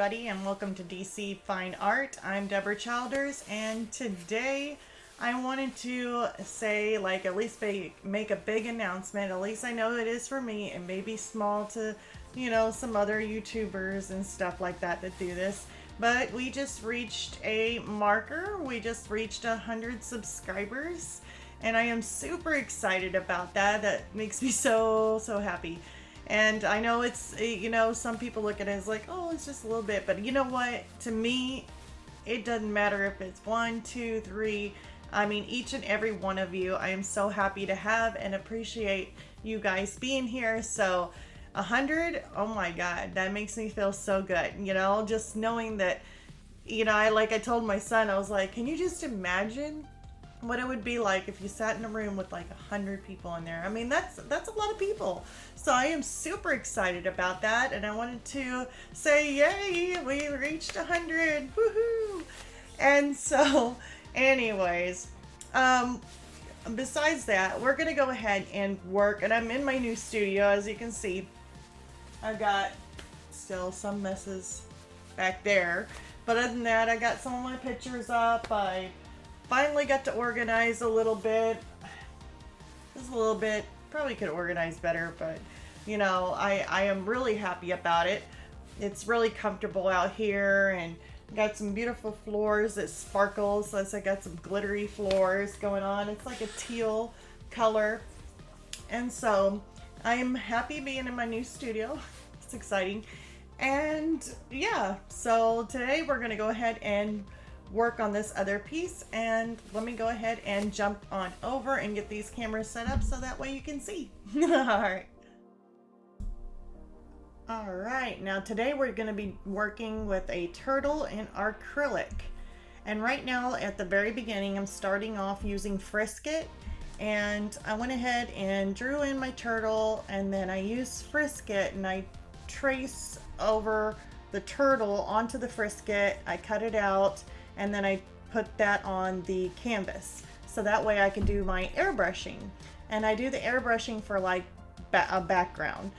everybody, and welcome to DC Fine Art. I'm Deborah Childers, and today I wanted to say, at least make a big announcement. At least I know it is for me. It may be small to, some other YouTubers and stuff like that do this. But we just reached a marker. We just reached 100 subscribers, and I am super excited about that. That makes me so happy. And I know it's, some people look at it as like, oh, it's just a little bit. But you know what? To me, it doesn't matter if it's 1, 2, 3. I mean, each and every one of you, I am so happy to have and appreciate you guys being here. So 100, oh my God, that makes me feel so good. Just knowing that, I told my son, I was like, can you just imagine what it would be like if you sat in a room with 100 people in there? I mean, that's a lot of people. So I am super excited about that, and I wanted to say, yay, we reached 100, woohoo! And so, anyways, besides that, we're gonna go ahead and work, and I'm in my new studio. As you can see, I've got still some messes back there, but other than that, I got some of my pictures up. I finally got to organize a little bit. Just a little bit. Probably could organize better, but I am really happy about it. It's really comfortable out here, and got some beautiful floors that sparkles. So I got some glittery floors going on. It's like a teal color. And so I'm happy being in my new studio. It's exciting. And yeah, so today we're going to go ahead and work on this other piece, and let me go ahead and jump on over and get these cameras set up so that way you can see. All right, now today we're going to be working with a turtle in acrylic, and right now at the very beginning I'm starting off using Frisket, and I went ahead and drew in my turtle, and then I used Frisket and I trace over the turtle onto the Frisket. I cut it out, and then I put that on the canvas. So that way I can do my airbrushing. And I do the airbrushing for a background.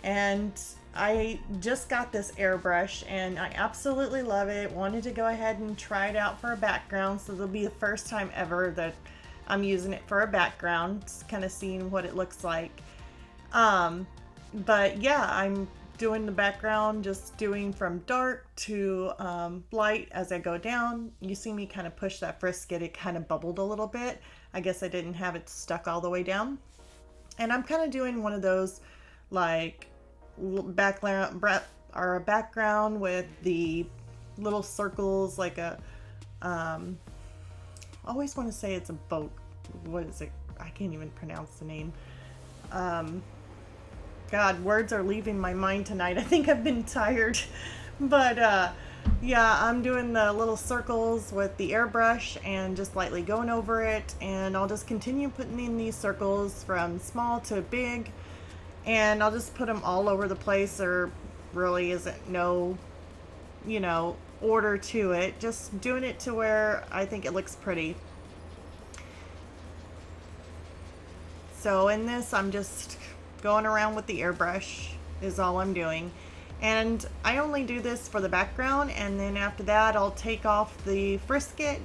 And I just got this airbrush and I absolutely love it. Wanted to go ahead and try it out for a background. So it'll be the first time ever that I'm using it for a background. Just kind of seeing what it looks like. But yeah, I'm doing the background, just doing from dark to light as I go down. You see me kind of push that Frisket, it kind of bubbled a little bit. I guess I didn't have it stuck all the way down. And I'm kind of doing one of those background with the little circles, like a always want to say it's a boat. What is it? I can't even pronounce the name. God, words are leaving my mind tonight. I think I've been tired. But yeah, I'm doing the little circles with the airbrush and just lightly going over it. And I'll just continue putting in these circles from small to big. And I'll just put them all over the place. There really isn't no, order to it. Just doing it to where I think it looks pretty. So in this, I'm just going around with the airbrush is all I'm doing, and I only do this for the background, and then after that I'll take off the Frisket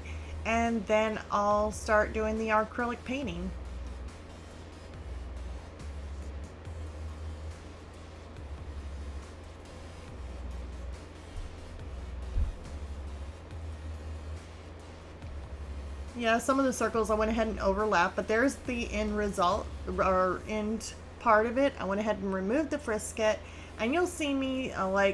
and then I'll start doing the acrylic painting. Yeah, some of the circles I went ahead and overlap, but there's the end result, or end part of it. I went ahead and removed the Frisket, and you'll see me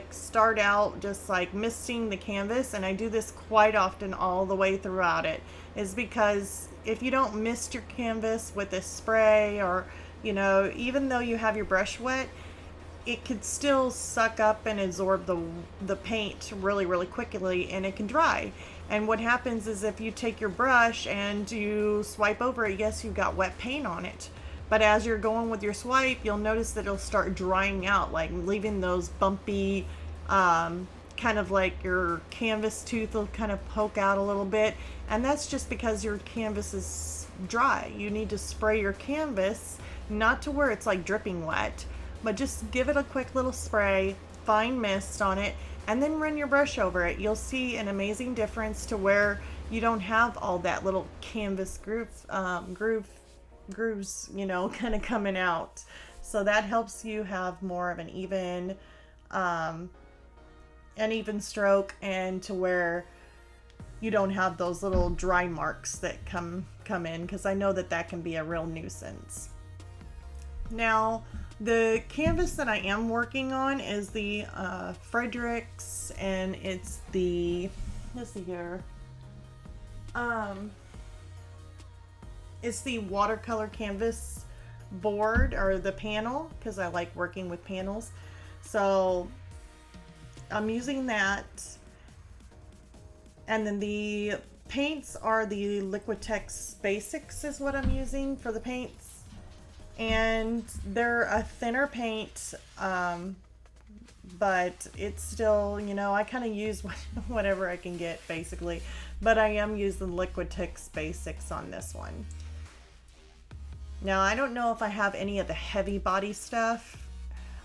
start out just misting the canvas, and I do this quite often all the way throughout it, is because if you don't mist your canvas with a spray, or even though you have your brush wet, it could still suck up and absorb the paint really quickly, and it can dry. And what happens is if you take your brush and you swipe over it, yes, you've got wet paint on it. But as you're going with your swipe, you'll notice that it'll start drying out, leaving those bumpy, kind of like your canvas tooth will kind of poke out a little bit. And that's just because your canvas is dry. You need to spray your canvas, not to where it's dripping wet, but just give it a quick little spray, fine mist on it, and then run your brush over it. You'll see an amazing difference to where you don't have all that little canvas grooves, kind of coming out. So that helps you have more of an even stroke, and to where you don't have those little dry marks that come in, because I know that can be a real nuisance. Now, the canvas that I am working on is the Fredericks, and it's the, let's see here, it's the watercolor canvas board, or the panel, because I like working with panels. So I'm using that. And then the paints are the Liquitex Basics is what I'm using for the paints. And they're a thinner paint, but it's still, I kind of use whatever I can get basically. But I am using Liquitex Basics on this one. Now, I don't know if I have any of the heavy body stuff.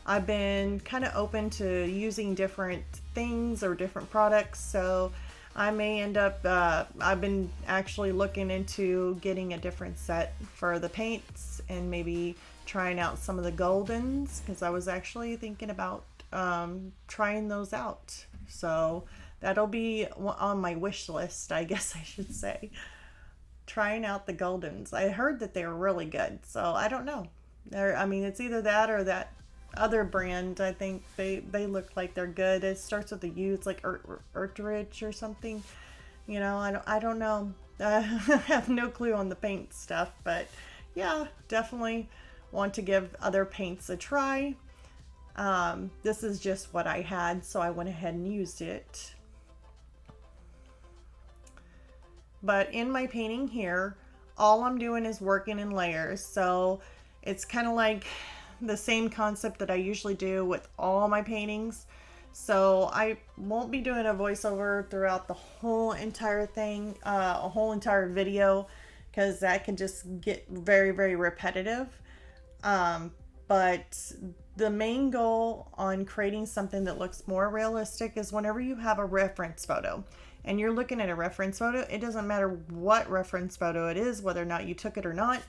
I've been kind of open to using different things or different products, so I may end up, I've been actually looking into getting a different set for the paints, and maybe trying out some of the Goldens, because I was actually thinking about trying those out. So that'll be on my wish list, I guess I should say. Trying out the Goldens. I heard that they were really good, so I don't know. It's either that or that other brand. I think they look like they're good. It starts with a U. It's like Ertrich or something. I don't know. I have no clue on the paint stuff, but yeah, definitely want to give other paints a try. This is just what I had, so I went ahead and used it. But in my painting here, all I'm doing is working in layers. So it's kind of like the same concept that I usually do with all my paintings. So I won't be doing a voiceover throughout the whole entire thing, a whole entire video, because that can just get very, very repetitive. But the main goal on creating something that looks more realistic is whenever you have a reference photo and you're looking at a reference photo, it doesn't matter what reference photo it is, whether or not you took it or not.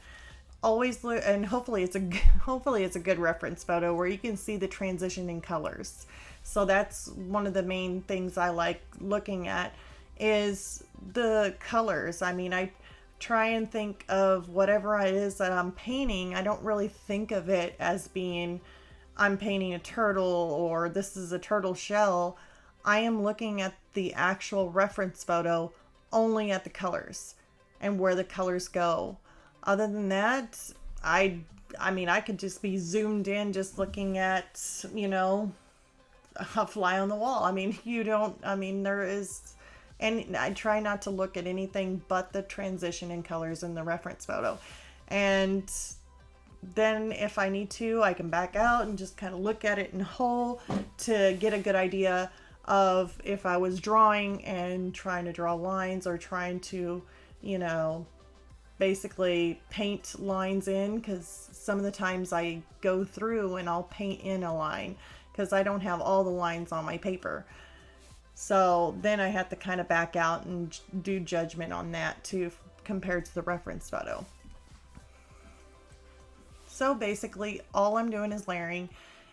Always look, and hopefully it's a good reference photo where you can see the transition in colors. So that's one of the main things I like looking at is the colors. I try and think of whatever it is that I'm painting. I don't really think of it as being I'm painting a turtle or this is a turtle shell. I am looking at the actual reference photo only at the colors and where the colors go. Other than that, I could just be zoomed in just looking at, a fly on the wall. There is, and I try not to look at anything but the transition in colors in the reference photo. And then if I need to, I can back out and just kind of look at it in whole to get a good idea of if I was drawing and trying to draw lines or trying to, basically paint lines in, because some of the times I go through and I'll paint in a line because I don't have all the lines on my paper. So then I have to kind of back out and do judgment on that too, compared to the reference photo. So basically all I'm doing is layering.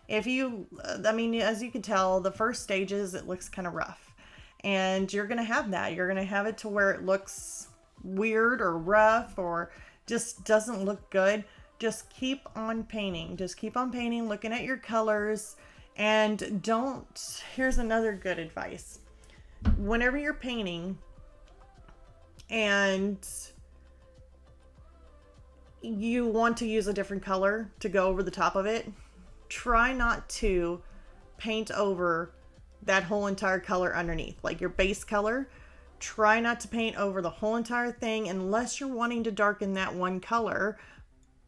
As you can tell, the first stages, it looks kind of rough, and you're going to have that. You're going to have it to where it looks weird or rough or just doesn't look good. Just keep on painting. Looking at your colors, and here's another good advice. Whenever you're painting and you want to use a different color to go over the top of it, try not to paint over that whole entire color underneath, like your base color. Try not to paint over the whole entire thing unless you're wanting to darken that one color.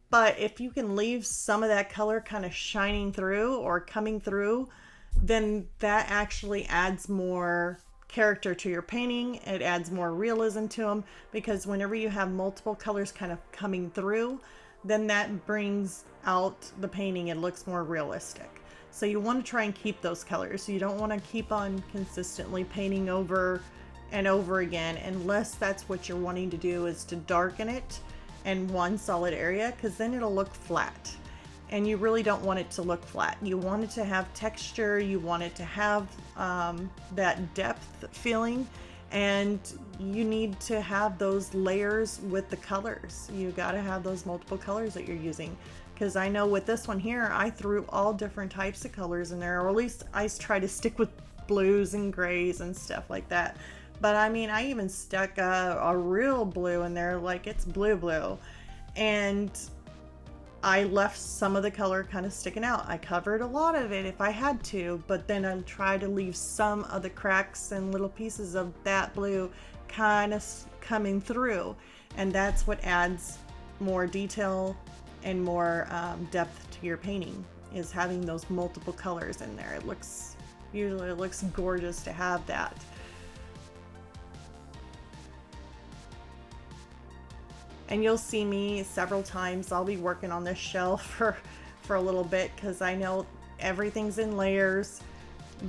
But if you can leave some of that color kind of shining through or coming through, then that actually adds more character to your painting. It adds more realism to them, because whenever you have multiple colors kind of coming through, then that brings out the painting. It looks more realistic. So you want to try and keep those colors. You don't want to keep on consistently painting over and over again, unless that's what you're wanting to do, is to darken it in one solid area, because then it'll look flat. And you really don't want it to look flat. You want it to have texture. You want it to have that depth feeling. And you need to have those layers with the colors. You got to have those multiple colors that you're using. Because I know with this one here, I threw all different types of colors in there. Or at least I try to stick with blues and grays and stuff like that. But I mean, I even stuck a real blue in there, like it's blue. And I left some of the color kind of sticking out. I covered a lot of it if I had to, but then I tried to leave some of the cracks and little pieces of that blue kind of coming through. And that's what adds more detail and more depth to your painting, is having those multiple colors in there. Usually it looks gorgeous to have that. And you'll see me several times. I'll be working on this shell for a little bit, because I know everything's in layers.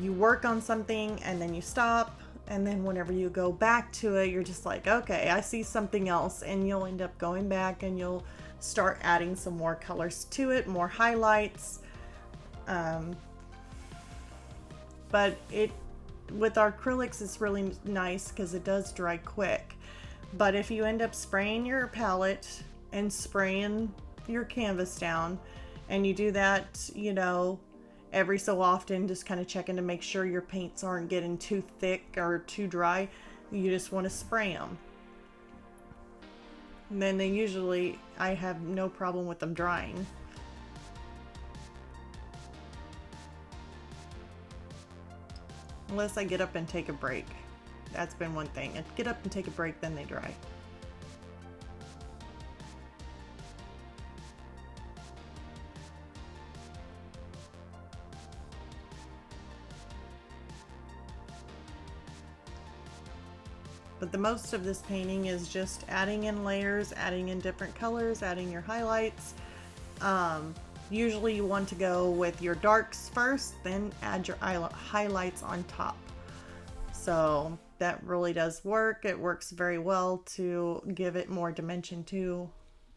You work on something and then you stop, and then whenever you go back to it, you're just like, okay, I see something else, and you'll end up going back and you'll start adding some more colors to it, more highlights. But with our acrylics, it's really nice because it does dry quick. But if you end up spraying your palette and spraying your canvas down, and you do that, every so often, just kind of checking to make sure your paints aren't getting too thick or too dry, you just want to spray them. And then I have no problem with them drying. Unless I get up and take a break. That's been one thing. I get up and take a break, then they dry. But the most of this painting is just adding in layers, adding in different colors, adding your highlights. Usually you want to go with your darks first, then add your highlights on top. So that really does work. It works very well to give it more dimension to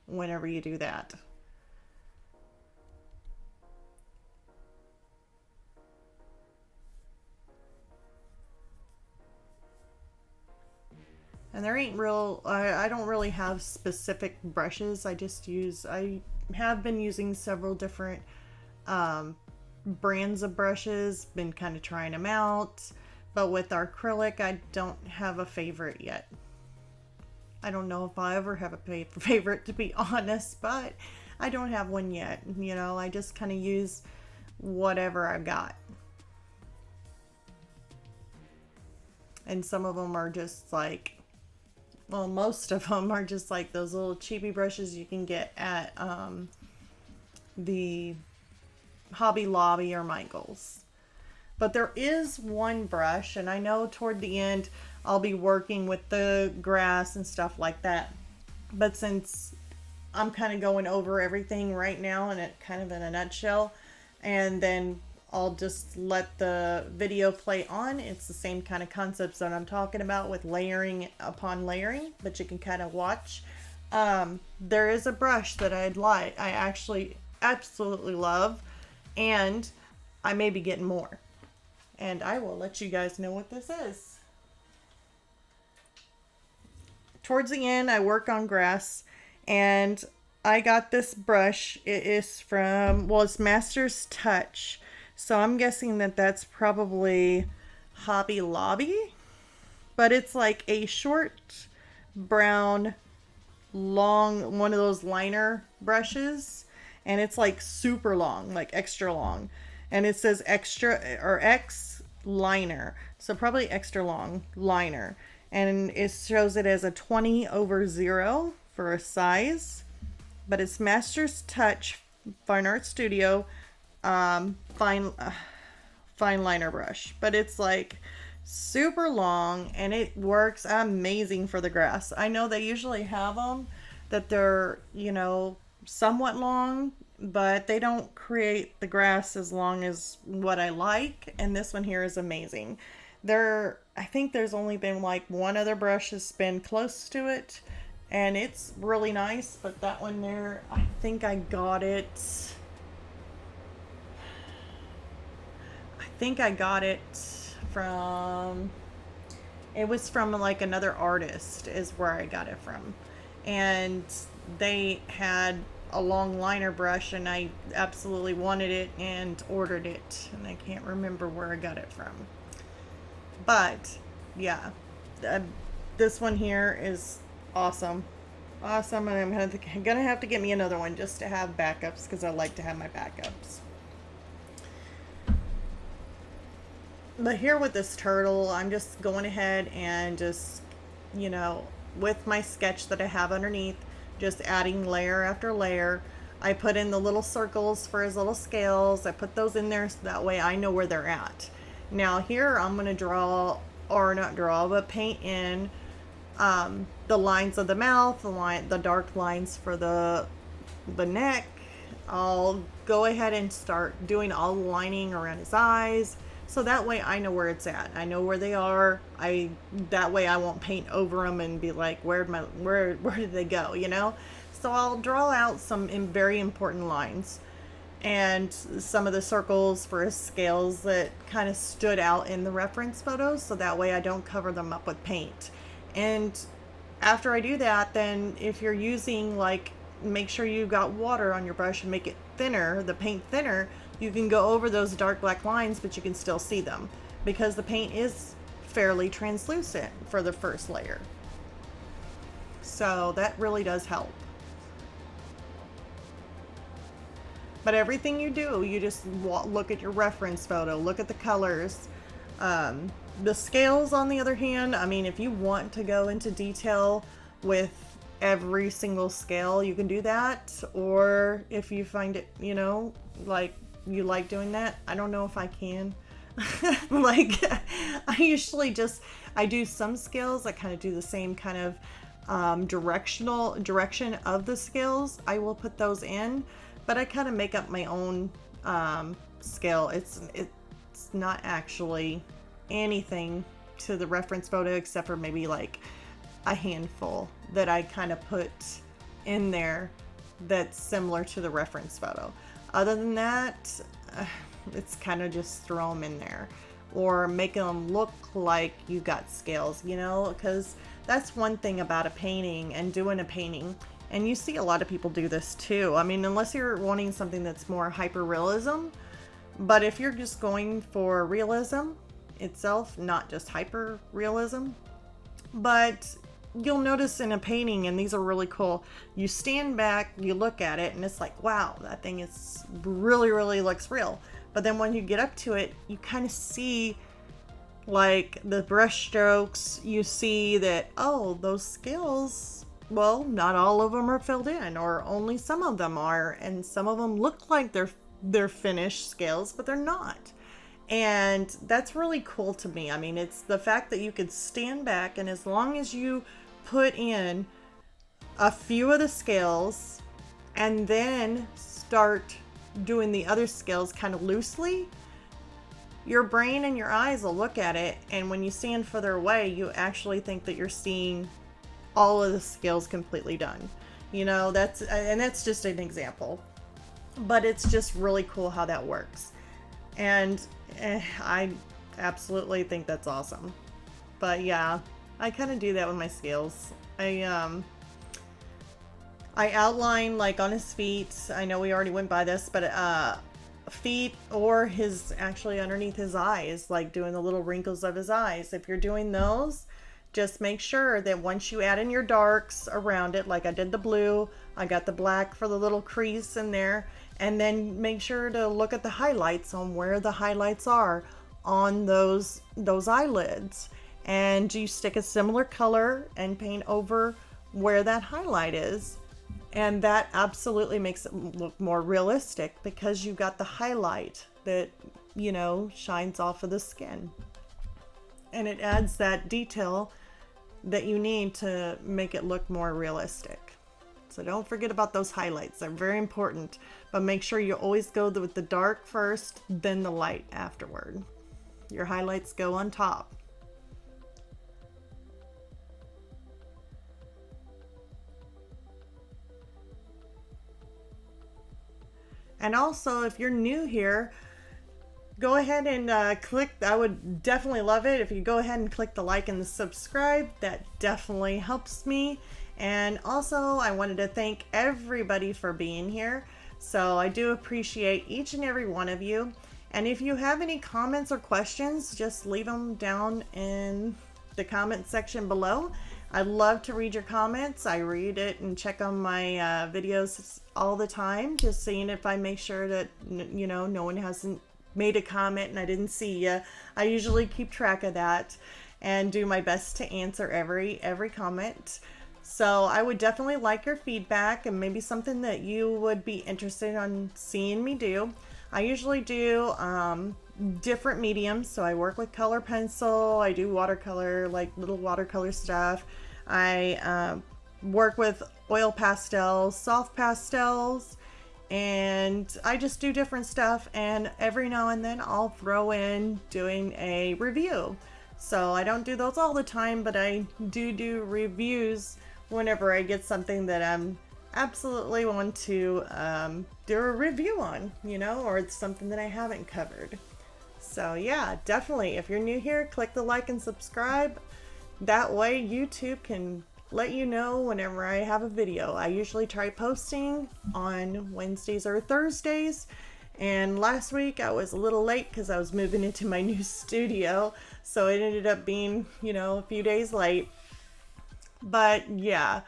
whenever you do that. And there ain't I don't really have specific brushes. I have been using several different brands of brushes, been kind of trying them out. But with our acrylic, I don't have a favorite yet. I don't know if I'll ever have a favorite, to be honest, but I don't have one yet. I just kind of use whatever I've got. And some of them are just like, well, most of them are just like those little cheapy brushes you can get at the Hobby Lobby or Michael's. But there is one brush, and I know toward the end I'll be working with the grass and stuff like that. But since I'm kind of going over everything right now, and it kind of in a nutshell, and then I'll just let the video play on. It's the same kind of concepts that I'm talking about with layering upon layering, but you can kind of watch. There is a brush that I actually absolutely love, and I may be getting more. And I will let you guys know what this is. Towards the end, I work on grass, and I got this brush. It is from, it's Master's Touch. So I'm guessing that that's probably Hobby Lobby. But it's like a short, brown, long, one of those liner brushes. And it's like super long, like extra long. And it says extra or X liner. So probably extra long liner. And it shows it as a 20/0 for a size. But it's Master's Touch Fine Art Studio fine liner brush. But it's like super long, and it works amazing for the grass. I know they usually have them that they're, somewhat long, but they don't create the grass as long as what I like. And this one here is amazing. I think there's only been like one other brush that's been close to it, and it's really nice. But that one there, I think I got it. I think I got it from. It was from like another artist, is where I got it from, and they had a long liner brush, and I absolutely wanted it and ordered it, and I can't remember where I got it from. But yeah, uh, this one here is awesome. Awesome, and I'm gonna have to get me another one just to have backups, because I like to have my backups. But here with this turtle, I'm just going ahead and just, you know, with my sketch that I have underneath, just adding layer after layer. I put in the little circles for his little scales. I put those in there so that way I know where they're at. Now here I'm going to draw, or not draw, but paint in the lines of the mouth, the dark lines for the neck. I'll go ahead and start doing all the lining around his eyes, so that way I know where it's at. I know where they are. That way I won't paint over them and be like, where did they go, you know? So I'll draw out some very important lines and some of the circles for his scales that kind of stood out in the reference photos, so that way I don't cover them up with paint. And after I do that, then if you're using, like, make sure you got water on your brush and make it thinner, the paint thinner, you can go over those dark black lines, but you can still see them because the paint is fairly translucent for the first layer. So that really does help. But everything you do, you just look at your reference photo, look at the colors. The scales, on the other hand, I mean, if you want to go into detail with every single scale, you can do that. Or if you find it, you know, like you like doing that, I don't know if I can. Like, I do some scales. I kind of do the same kind of direction of the scales. I will put those in, but I kind of make up my own scale. It's not actually anything to the reference photo except for maybe like a handful that I kind of put in there that's similar to the reference photo. Other than that, it's kind of just throw them in there or make them look like you got scales, you know, because that's one thing about a painting and doing a painting. And you see a lot of people do this too. I mean, unless you're wanting something that's more hyper realism, but if you're just going for realism itself, not just hyper realism, but you'll notice in a painting, and these are really cool, you stand back, you look at it, and it's like, wow, that thing is really looks real. But then when you get up to it, you kind of see like the brush strokes. You see that, oh, those scales, well, not all of them are filled in, or only some of them are, and some of them look like they're finished scales, but they're not. And that's really cool to me. I mean, it's the fact that you could stand back, and as long as you put in a few of the scales and then start doing the other scales kind of loosely, your brain and your eyes will look at it, and when you stand further away, you actually think that you're seeing all of the scales completely done. You know, that's just an example, but it's just really cool how that works. And I absolutely think that's awesome. But yeah, I kind of do that with my scales. I outline like on his feet. I know we already went by this, but feet, or his actually underneath his eyes, like doing the little wrinkles of his eyes. If you're doing those, just make sure that once you add in your darks around it, like I did the blue, I got the black for the little crease in there, and then make sure to look at the highlights on where the highlights are on those eyelids. And you stick a similar color and paint over where that highlight is. And that absolutely makes it look more realistic because you got the highlight that, you know, shines off of the skin. And it adds that detail that you need to make it look more realistic. So don't forget about those highlights. They're very important. But make sure you always go with the dark first, then the light afterward. Your highlights go on top. And also, if you're new here, go ahead and click. I would definitely love it if you go ahead and click the like and the subscribe. That definitely helps me. And also, I wanted to thank everybody for being here. So I do appreciate each and every one of you. And if you have any comments or questions, just leave them down in the comment section below. I love to read your comments. I read it and check on my videos all the time, just seeing if I make sure that, you know, no one hasn't made a comment and I didn't see you. I usually keep track of that and do my best to answer every comment. So I would definitely like your feedback and maybe something that you would be interested in seeing me do. I usually do different mediums. So I work with color pencil, I do watercolor, like little watercolor stuff. I work with oil pastels, soft pastels, and I just do different stuff. And every now and then I'll throw in doing a review. So I don't do those all the time, but I do reviews whenever I get something that I'm absolutely want to do a review on, you know, or it's something that I haven't covered. So yeah, definitely, if you're new here, click the like and subscribe. That way YouTube can let you know whenever I have a video. I usually try posting on Wednesdays or Thursdays. And last week I was a little late because I was moving into my new studio. So it ended up being, you know, a few days late. But yeah.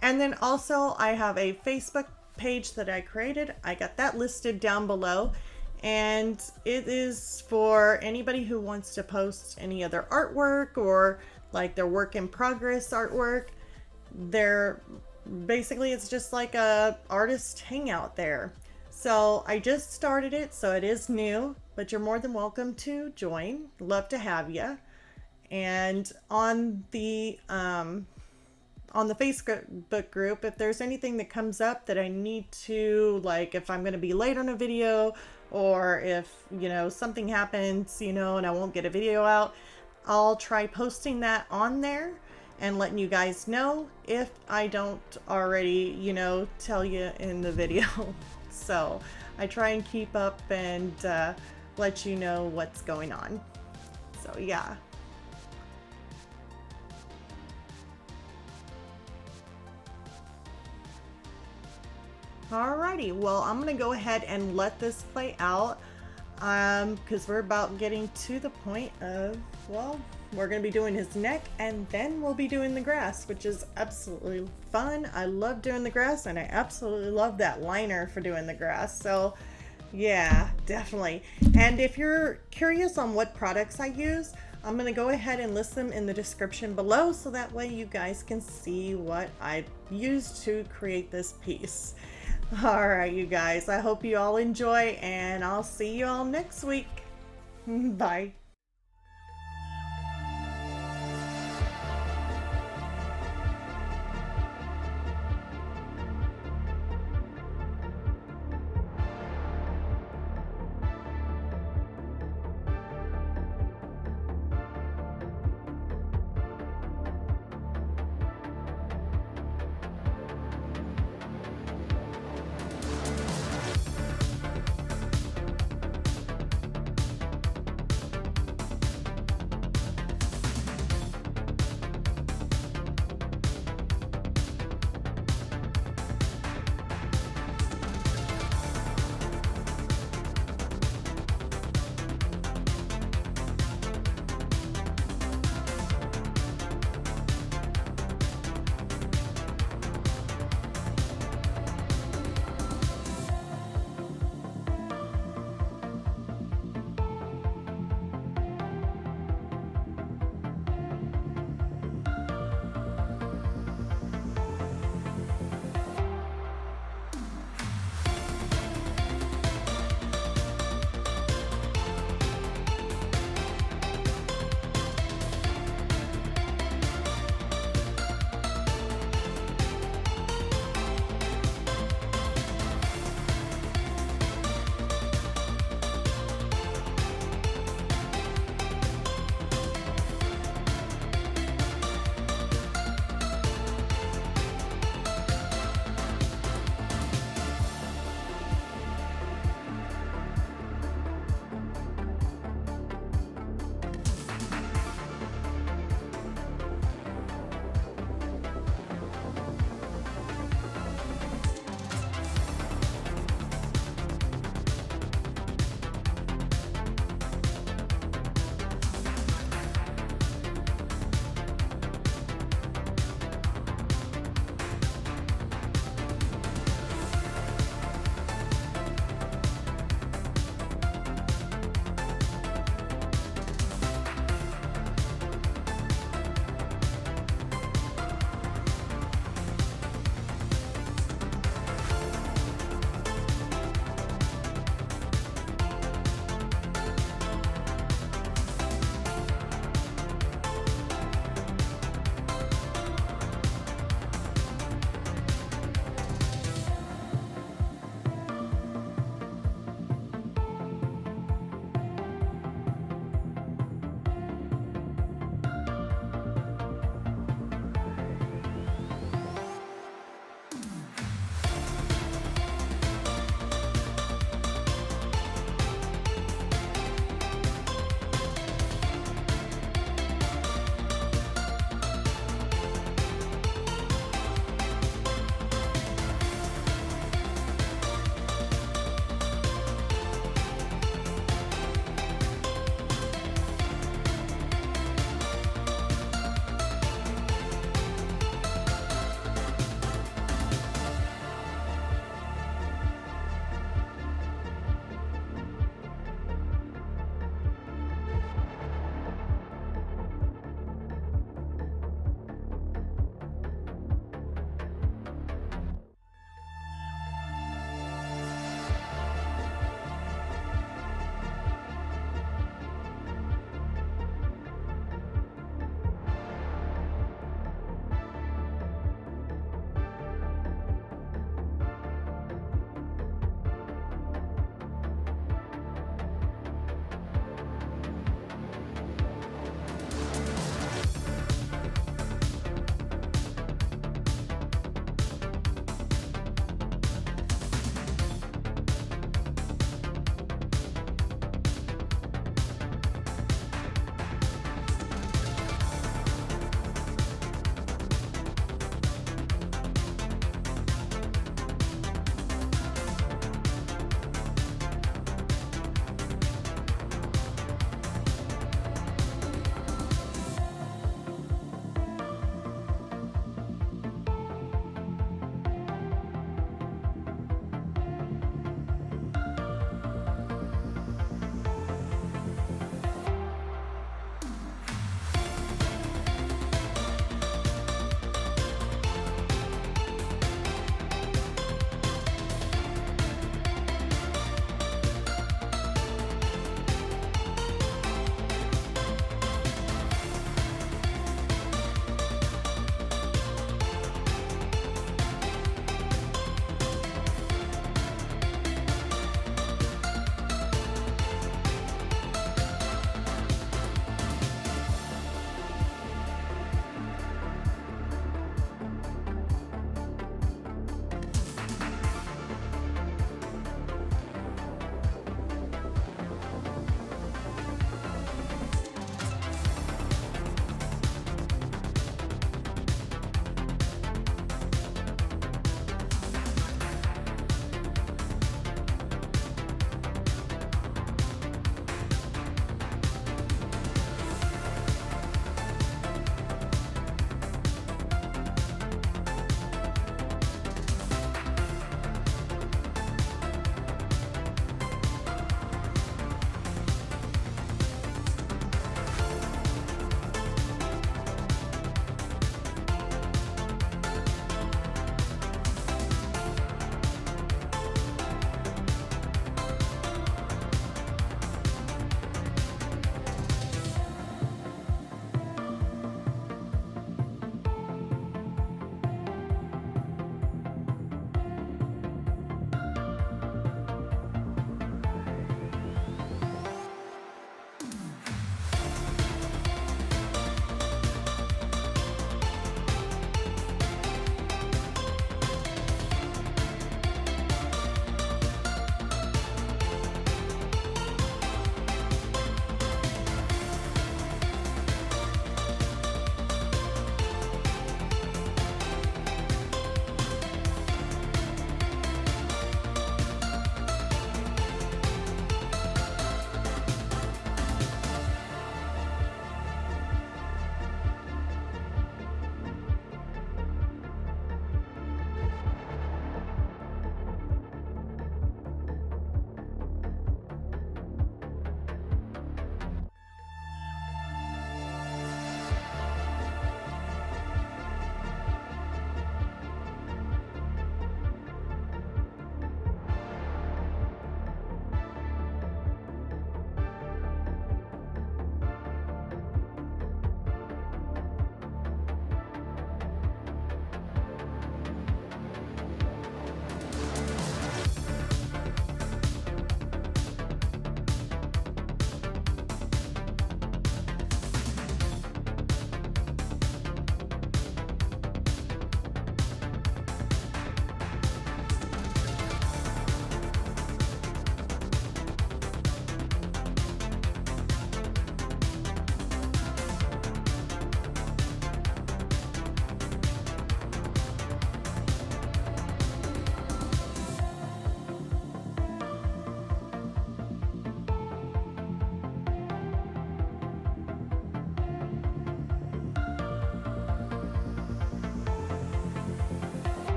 And then also I have a Facebook page that I created. I got that listed down below. And it is for anybody who wants to post any other artwork or like their work in progress artwork. Basically it's just like a artist hangout there. So I just started it, so it is new, but you're more than welcome to join. Love to have you. And on the Facebook group, if there's anything that comes up that I need to, like if I'm going to be late on a video, or if, you know, something happens, you know, and I won't get a video out, I'll try posting that on there and letting you guys know if I don't already, you know, tell you in the video. So I try and keep up and let you know what's going on. So yeah. Alrighty, well, I'm gonna go ahead and let this play out because we're about getting to the point of, well, we're gonna be doing his neck and then we'll be doing the grass, which is absolutely fun. I love doing the grass and I absolutely love that liner for doing the grass. So yeah, definitely. And if you're curious on what products I use, I'm gonna go ahead and list them in the description below so that way you guys can see what I used to create this piece. All right, you guys, I hope you all enjoy and I'll see you all next week. Bye.